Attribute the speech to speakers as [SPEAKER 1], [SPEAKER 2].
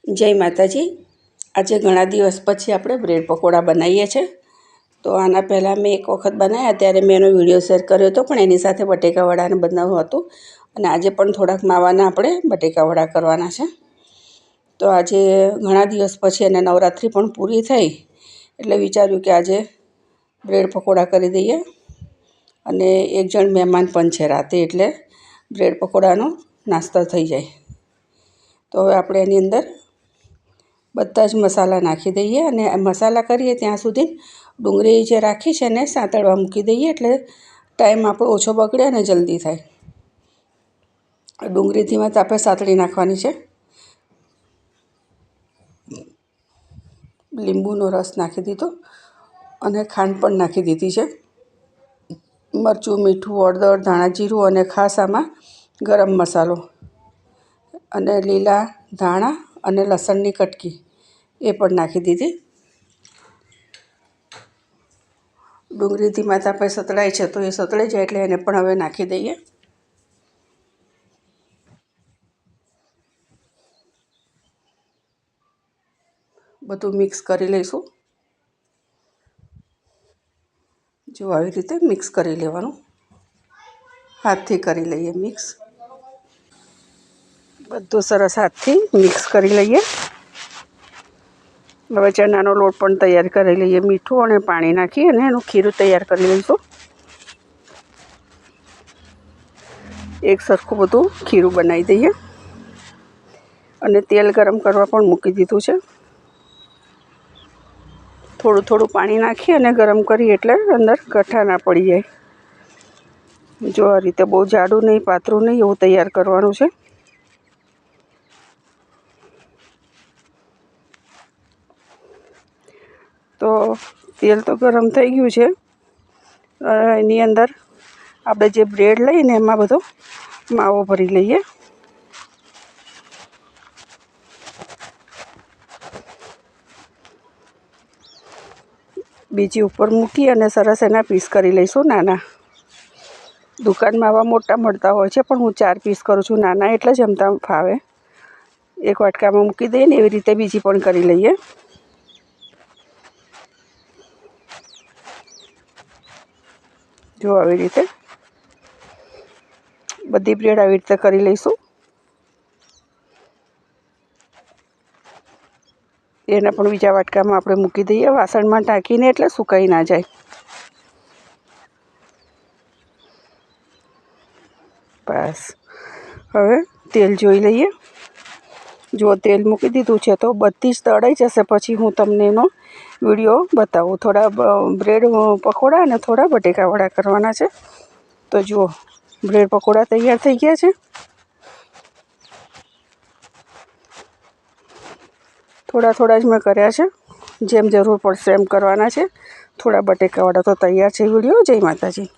[SPEAKER 1] જય માતાજી। આજે ઘણા દિવસ પછી આપણે બ્રેડ પકોડા બનાવીએ છીએ। તો આના પહેલાં મેં એક વખત બનાવ્યા, ત્યારે મેં એનો વિડીયો શેર કર્યો હતો, પણ એની સાથે બટેકાવડાને બનાવવું હતું। અને આજે પણ થોડાક માવાના આપણે બટેકાવડા કરવાના છે। તો આજે ઘણા દિવસ પછી અને નવરાત્રિ પણ પૂરી થઈ એટલે વિચાર્યું કે આજે બ્રેડ પકોડા કરી દઈએ। અને એક જણ મહેમાન પણ છે રાતે, એટલે બ્રેડ પકોડાનો નાસ્તો થઈ જાય। તો હવે આપણે એની અંદર બધા જ મસાલા નાખી દઈએ અને મસાલા કરીએ ત્યાં સુધી ડુંગળી જે રાખી છે એને સાંતળવા મૂકી દઈએ, એટલે ટાઈમ આપણો ઓછો બગડે અને જલ્દી થાય। ડુંગળી ધીમા તાપે સાંતળી નાખવાની છે। લીંબુનો રસ નાખી દીધો અને ખાંડ પણ નાખી દીધી છે। મરચું, મીઠું, હળદર, ધાણા જીરું અને ખાસ આમાં ગરમ મસાલો અને લીલા ધાણા અને લસણની કટકી એ પણ નાખી દીધી। ડુંગળી ધીમા તાપે સતળાય છે, તો એ સતળાઈ જાય એટલે એને પણ હવે નાખી દઈએ। બધું મિક્સ કરી લઈશું। જો આવી રીતે મિક્સ કરી લેવાનું, હાથથી કરી લઈએ મિક્સ। બધું સરસ હાથથી મિક્સ કરી લઈએ। હવે ચણાનો લોટ પણ તૈયાર કરી લઈએ। મીઠું અને પાણી નાખી અને એનું ખીરું તૈયાર કરી લઈશું। એક સરખું બધું ખીરું બનાવી દઈએ અને તેલ ગરમ કરવા પણ મૂકી દીધું છે। થોડું થોડું પાણી નાખી અને ગરમ કરી એટલે અંદર ગઠ્ઠા ના પડી જાય। જો આ રીતે બહુ જાડું નહીં, પાતળું નહીં, એવું તૈયાર કરવાનું છે। તો તેલ તો ગરમ થઈ ગયું છે। એની અંદર આપણે જે બ્રેડ લઈને એમાં બધો માવો ભરી લઈએ। બીજી ઉપર મૂકી અને સરસ એના પીસ કરી લઈશું નાના। દુકાનમાં આવા મોટા મળતા હોય છે, પણ હું 4 પીસ કરું છું નાના, એટલે જેમ તેમ ફાવે। એક વાટકામાં મૂકી દઈએ ને એવી રીતે બીજી પણ કરી લઈએ। જો આવી રીતે બધી બ્રેડ આવી રીતે કરી લઈશું। એને પણ બીજા વાટકામાં આપણે મૂકી દઈએ, વાસણમાં ઢાંકીને, એટલે સુકાઈ ના જાય। બસ હવે તેલ જોઈ લઈએ। જો તેલ મૂકી દીધું છે તો બધી જ તળાઈ જશે, પછી હું તમને એનો વિડીયો બતાવું। થોડા બ્રેડ પકોડા અને થોડા બટેકાવડા કરવાના છે। તો જુઓ, બ્રેડ પકોડા તૈયાર થઈ ગયા છે। થોડા થોડા જ મેં કર્યા છે, જેમ જરૂર પડશે એમ કરવાના છે। થોડા બટેકાવડા તો તૈયાર છે। વિડીયો, જય માતાજી।